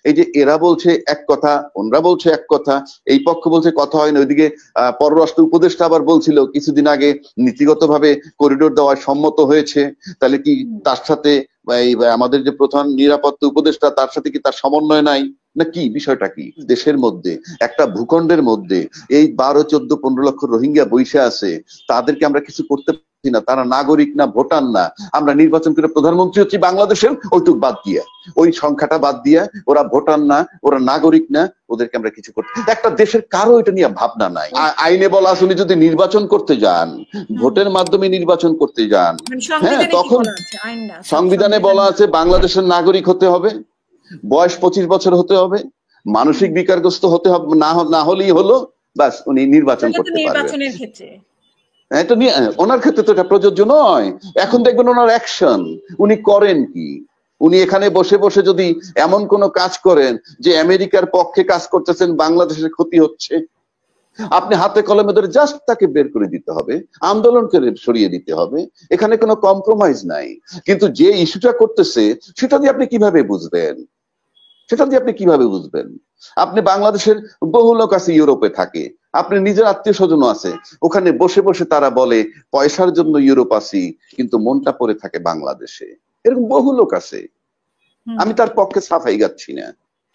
এই যে এরা বলছে এক কথা, ওনরা বলছে এক কথা, এই পক্ষ বলছে কথা হয় না, ওইদিকে পররাষ্ট্র উপদেষ্টা আবার বলছিল কিছুদিন আগে নীতিগতভাবে করিডোর দেওয়ায় সম্মত হয়েছে। তাহলে কি তার সাথে এই আমাদের যে প্রধান নিরাপত্তা উপদেষ্টা তার সাথে কি তার সমন্বয় নাই, না কি বিষয়টা কি? দেশের মধ্যে একটা ভূখণ্ডের মধ্যে এই 12, 14, 15 লক্ষ রোহিঙ্গা বৈশা আছে, তাদেরকে আমরা কিছু করতে পারছি না। তারা নাগরিক না, ভোটার না। আমরা নির্বাচন করে প্রধানমন্ত্রী হচ্ছি বাংলাদেশের, ওইটুক বাদ দিয়ে, ওই সংখ্যাটা বাদ দিয়ে, ওরা ভোটার না, ওরা নাগরিক না, ওদেরকে আমরা কিছু করতে, একটা দেশের কারো এটা নিয়ে ভাবনা নাই। আইনে বলা আছে উনি যদি নির্বাচন করতে যান, ভোটের মাধ্যমে নির্বাচন করতে যান, হ্যাঁ, তখন সংবিধানে বলা আছে বাংলাদেশের নাগরিক হতে হবে, বয়স 25 বছর হতে হবে, মানসিক বিকারগ্রস্ত হতে হবে, না হলেই হলো, বাস উনি নির্বাচন করতে পারবেন। এটা নিয়ে ওনার ক্ষেত্রে তো এটা প্রযোজ্য নয়। এখন দেখবেন ওনার অ্যাকশন, উনি করেন কি? উনি এখানে বসে বসে যদি এমন কোন কাজ করেন যে আমেরিকার পক্ষে কাজ করতেছেন, বাংলাদেশের ক্ষতি হচ্ছে, আপনি হাতে কলমে ধরে জাস্ট তাকে বের করে দিতে হবে, আন্দোলন করে সরিয়ে দিতে হবে, এখানে কোনো কম্প্রোমাইজ নাই। কিন্তু যে ইস্যুটা করতেছে সেটা দিয়ে আপনি কিভাবে বুঝবেন? আপনি বাংলাদেশের বহু লোক আছে ইউরোপে থাকে, আপনি নিজের আত্মীয় স্বজনও আছে, ওখানে বসে বসে তারা বলে পয়সার জন্য ইউরোপ আসি, কিন্তু মনটা পড়ে থাকে বাংলাদেশে। এরকম বহু লোক আছে। আমি তার পক্ষে সাফাই গাচ্ছি না।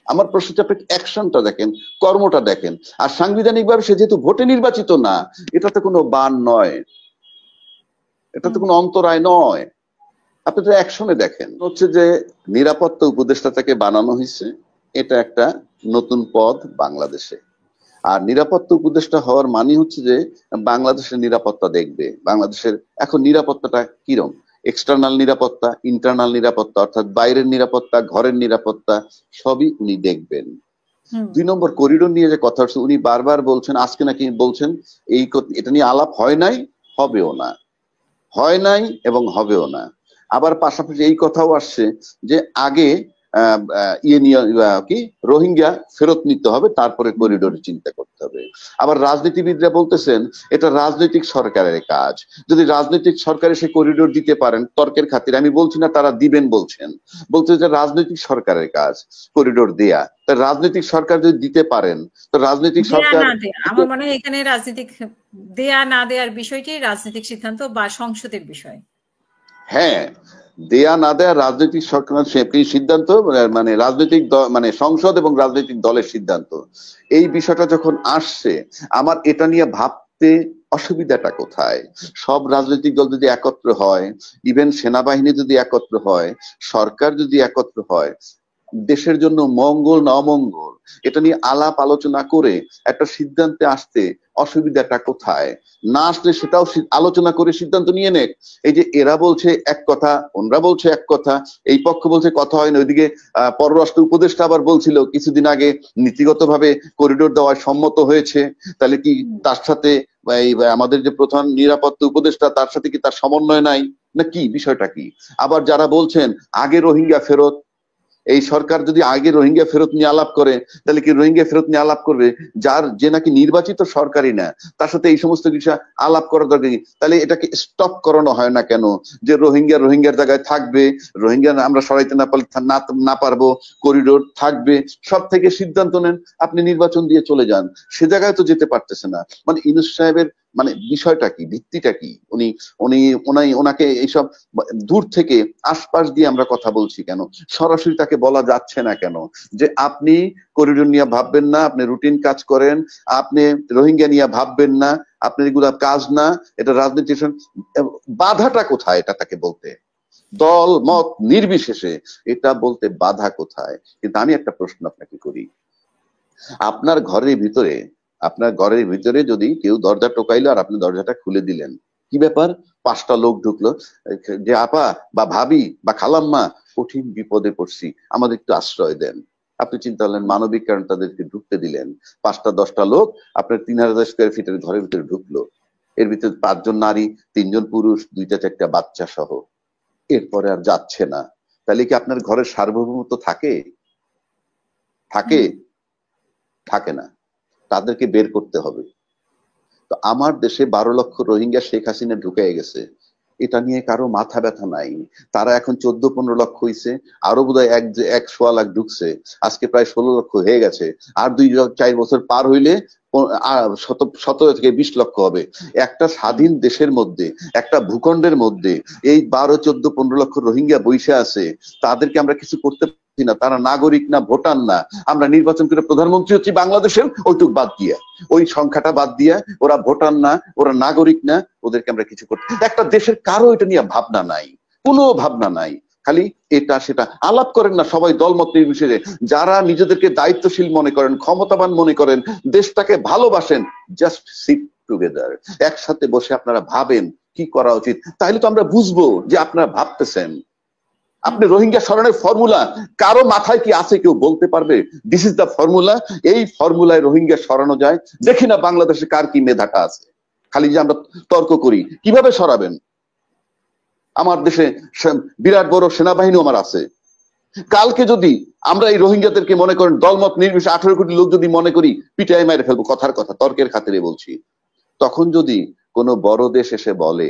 আমার প্রশ্নটা আপনি অ্যাকশনটা দেখেন, কর্মটা দেখেন। আর সাংবিধানিক ভাবে সে যেহেতু ভোটে নির্বাচিত না, এটা তো কোনো বান নয়, এটা তো কোনো অন্তরায় নয়। আপনি তো অ্যাকশনে দেখেন, হচ্ছে যে নিরাপত্তা উপদেষ্টা থেকে বানানো হয়েছে, এটা একটা নতুন পদ বাংলাদেশে। আর নিরাপত্তা উপদেষ্টা হওয়ার মানে হচ্ছে যে বাংলাদেশের নিরাপত্তা দেখবে। বাংলাদেশের এখন নিরাপত্তাটা কিরকম, এক্সটার্নাল নিরাপত্তা, ইন্টারনাল নিরাপত্তা, অর্থাৎ বাইরের নিরাপত্তা, ঘরের নিরাপত্তা, সবই উনি দেখবেন। 2 নম্বর করিডোর নিয়ে যে কথা হচ্ছে, উনি বারবার বলছেন, আজকে নাকি বলছেন এটা নিয়ে আলাপ হয় নাই, হবেও না, হয় নাই এবং হবেও না। আবার পাশাপাশি এই কথাও আসছে যে আগে কি রোহিঙ্গা ফেরত নিতে হবে, তারপরে করিডোরের চিন্তা করতে হবে। আবার রাজনীতিবিদরা বলতেছেন এটা রাজনৈতিক সরকারের কাজ। যদি রাজনৈতিক সরকারে সে করিডোর দিতে পারেন তর্কের খাতিরে, আমি বলছি না তারা দিবেন, বলছে যে রাজনৈতিক সরকারের কাজ করিডোর দেয়া। তা রাজনৈতিক সরকার যদি দিতে পারেন, তো রাজনৈতিক সরকার, আমার মনে হয় এখানে রাজনৈতিক দেয়া না দেওয়ার বিষয়টি রাজনৈতিক সিদ্ধান্ত বা সংসদের বিষয়। হ্যাঁ, দেয়া না দেয়া রাজনৈতিক সরকার সিদ্ধান্ত, মানে রাজনৈতিক মানে সংসদ এবং রাজনৈতিক দলের সিদ্ধান্ত। এই বিষয়টা যখন আসছে, আমার এটা নিয়ে ভাবতে অসুবিধাটা কোথায়? সব রাজনৈতিক দল যদি একত্র হয়, ইভেন সেনাবাহিনী যদি একত্র হয়, সরকার যদি একত্র হয়, দেশের জন্য মঙ্গল না অমঙ্গল, এটা নিয়ে আলাপ আলোচনা করে একটা সিদ্ধান্তে আসতে অসুবিধাটা কোথায়? না আসলে সেটাও আলোচনা করে সিদ্ধান্ত নিয়ে নেক। এই যে এরা বলছে এক কথা, ওনরা বলছে এক কথা, এই পক্ষ বলছে কথা হয় না, ওইদিকে পররাষ্ট্র উপদেষ্টা আবার বলছিল কিছুদিন আগে নীতিগতভাবে করিডোর দেওয়ায় সম্মত হয়েছে। তাহলে কি তার সাথে আমাদের যে প্রধান নিরাপত্তা উপদেষ্টা তার সাথে কি তার সমন্বয় নাই, না কি বিষয়টা কি? আবার যারা বলছেন আগে রোহিঙ্গা ফেরত, এই সরকার যদি আগে রোহিঙ্গা ফেরত নিয়ে আলাপ করে, তাহলে কি রোহিঙ্গা ফেরত নিয়ে আলাপ করবে যে নাকি নির্বাচিত সরকারই না, তার সাথে এই সমস্ত কিছু আলাপ করার দরকার? তাহলে এটাকে স্টপ করানো হয় না কেন? যে রোহিঙ্গার জায়গায় থাকবে, রোহিঙ্গা আমরা সরাইতে না পারবো, করিডোর থাকবে, সব থেকে সিদ্ধান্ত নেন, আপনি নির্বাচন দিয়ে চলে যান। সে জায়গায় তো যেতে পারতেছে না। মানে ইউনূস সাহেবের মানে বিষয়টা কি, ভিত্তিটা কি? ওনাকে এইসব দূর থেকে আশপাশ দিয়ে আমরা কথা বলছি কেন? সরাসরি তাকে বলা যাচ্ছে না কেন যে আপনি করিডোর নিয়ে ভাববেন না, আপনি রুটিন কাজ করেন, আপনি রোহিঙ্গা নিয়ে ভাববেন না, আপনার এগুলা কাজ না, এটা রাজনীতি। বাধাটা কোথায় এটা তাকে বলতে? দল মত নির্বিশেষে এটা বলতে বাধা কোথায়? কিন্তু আমি একটা প্রশ্ন আপনাকে করি, আপনার ঘরের ভিতরে যদি কেউ দরজা টোকাইলো আর আপনি দরজাটা খুলে দিলেন, কি ব্যাপার, 5টা লোক ঢুকলো, যে আপা বা ভাবি বা খালাম্মা কঠিন বিপদে পড়ছি, আমাদের একটু আশ্রয় দেন। আপনি চিন্তা করলেন মানবিক কারণ তাদেরকে ঢুকতে দিলেন, 5টা 10টা লোক আপনার 3000 স্কোয়ার ফিটের ঘরের ভিতরে ঢুকলো, এর ভিতরে 5 জন নারী, 3 জন পুরুষ, 2টা 4টা বাচ্চা সহ, এরপরে আর যাচ্ছে না। তাহলে কি আপনার ঘরের সার্বভৌমত্ব থাকে? থাকে না, তাদেরকে বের করতে হবে। তো আমার দেশে 12 লক্ষ রোহিঙ্গা শেখ হাসিনা ঢুকে গেছে, এটা নিয়ে কারো মাথা ব্যথা নাই। তারা এখন 14-15 লক্ষ হইছে, আরো বোধহয় 1.25 লাখ ঢুকছে, আজকে প্রায় 16 লক্ষ হয়ে গেছে। আর 2-4 বছর পার হইলে 17 থেকে 20 লক্ষ হবে। একটা স্বাধীন দেশের মধ্যে, একটা ভূখণ্ডের মধ্যে এই 12, 14, 15 লক্ষ রোহিঙ্গা বৈশা আছে, তাদেরকে আমরা কিছু করতে পারছি না। তারা নাগরিক না, ভোটার না। আমরা নির্বাচন করে প্রধানমন্ত্রী হচ্ছি বাংলাদেশের, ওইটুক বাদ দিয়া, ওই সংখ্যাটা বাদ দিয়া, ওরা ভোটার না, ওরা নাগরিক না, ওদেরকে আমরা কিছু করতে, একটা দেশের কারো এটা নিয়ে ভাবনা নাই, কোনো ভাবনা নাই। খালি এটা সেটা আলাপ করেন না সবাই দলমত নির্বিশেষে। যারা নিজেদেরকে দায়িত্বশীল মনে করেন, ক্ষমতাবান মনে করেন, দেশটাকে ভালোবাসেন, জাস্ট সিট টুগেদার, একসাথে বসে আপনারা ভাবেন কি করা উচিত। তাহলে তো আমরা বুঝবো যে আপনারা ভাবতেছেন। আপনি রোহিঙ্গা সরানোর ফর্মুলা কারো মাথায় কি আছে, কেউ বলতে পারবে? This is the formula. এই ফর্মুলায় রোহিঙ্গা সরানো যায়। দেখি না বাংলাদেশে কার কি মেধাটা আছে। খালি যে আমরা তর্ক করি কিভাবে সরাবেন। আমার দেশে বিরাট বড় সেনাবাহিনী আমার আছে। কালকে যদি আমরা এই রোহিঙ্গাদেরকে মনে করেন দলমত নির্বিশেষে 18 কোটি লোক যদি মনে করি পিটাই মেরে ফেলবো, কথার কথা, তর্কের খাতিরে বলছি, তখন যদি কোনো বড় দেশ এসে বলে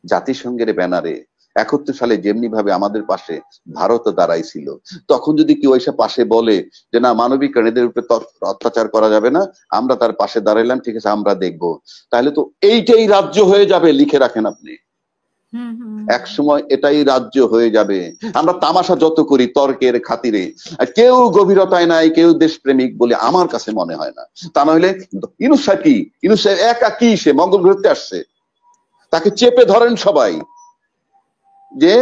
জাতিসংঘের ব্যানারে 71 সালে যেমনি ভাবে আমাদের পাশে ভারত দাঁড়াইছিল, তখন যদি কেউ এসে পাশে বলে যে না, মানবিক প্রাণীদের উপরে অত্যাচার করা যাবে না, আমরা তার পাশে দাঁড়াইলাম, ঠিক আছে আমরা দেখবো, তাহলে তো এইটাই রাজ্য হয়ে যাবে। লিখে রাখেন আপনি, এক সময় এটাই রাজ্য হয়ে যাবে। আমরা তামাশা যত করি তর্কের খাতিরে, কেউ গভীরতায় নাই, কেউ দেশপ্রেমিক বলে আমার কাছে মনে হয় না। তা না হলে ইউনূস সাহেব কি, ইউনূস সাহেব একা কি, সে মঙ্গল গ্রহে আসছে, তাকে চেপে ধরেন সবাই যে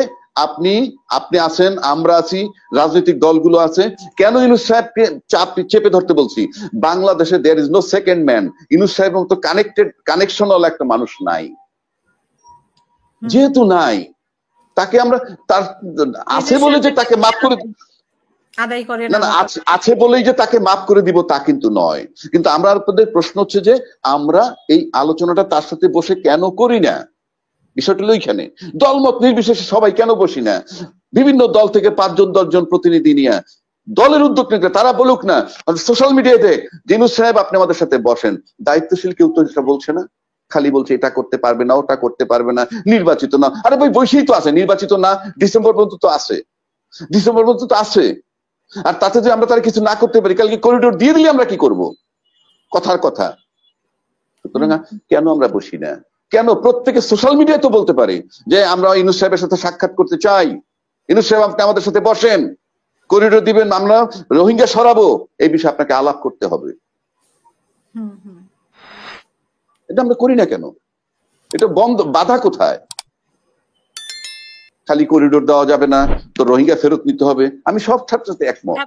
আপনি আছেন, আমরা আছি, রাজনৈতিক দলগুলো আছে। কেন ইউনূস সাহেবকে চেপে ধরতে বলছি? বাংলাদেশে there is no second man. Yunus সাহেবের মতো কানেকশনাল একটা মানুষ নাই। যেহেতু নাই, তাকে আমরা তার আছে বলে যে তাকে মাফ করে আদায় করে না, আছে বলেই যে তাকে মাফ করে দিব তা কিন্তু নয়। কিন্তু আমরা আপনাদের প্রশ্ন হচ্ছে যে আমরা এই আলোচনাটা তার সাথে বসে কেন করি না? বিষয়টা হলো এইখানে। দলমত নির্বিশেষে সবাই কেন বসি না? বিভিন্ন দল থেকে 5জন 10জন প্রতিনিধি নিয়ে দলের উদ্যোগ নিতে, তারা বলুক না সোশ্যাল মিডিয়াতে, ইউনূস সাহেব আপনি আমাদের সাথে বসেন। দায়িত্বশীল কেউ তো এটা বলছে না, খালি বলছে এটা করতে পারবে না, ওটা করতে পারবে না, নির্বাচিত না। আরে ভাই বৈশই তো আছে, নির্বাচিত না, ডিসেম্বর পর্যন্ত তো আছে, ডিসেম্বর পর্যন্ত তো আছে। আর তাতে যে আমরা তারা কিছু না করতে পারি, কালকে করিডোর দিয়ে দিলে আমরা কি করব? কথার কথা। সুতরাং কেন আমরা বসি না? কেন প্রত্যেকে সোশ্যাল মিডিয়ায় তো বলতে পারে যে আমরা ইউনূস সাহেবের সাথে সাক্ষাৎ করতে চাই, ইউনূস সাহেব আপনি আমাদের সাথে বসেন, করিডোর দিবেন, আমরা রোহিঙ্গা সরাবো, এই বিষয়ে আপনাকে আলাপ করতে হবে। এটা আমরা করি না কেন? এটা বন্ধ, বাধা কোথায়? খালি করিডোর দেওয়া যাবে না, তো রোহিঙ্গা ফেরত নিতে হবে। আমি সব ছাত্রের সাথে একমত।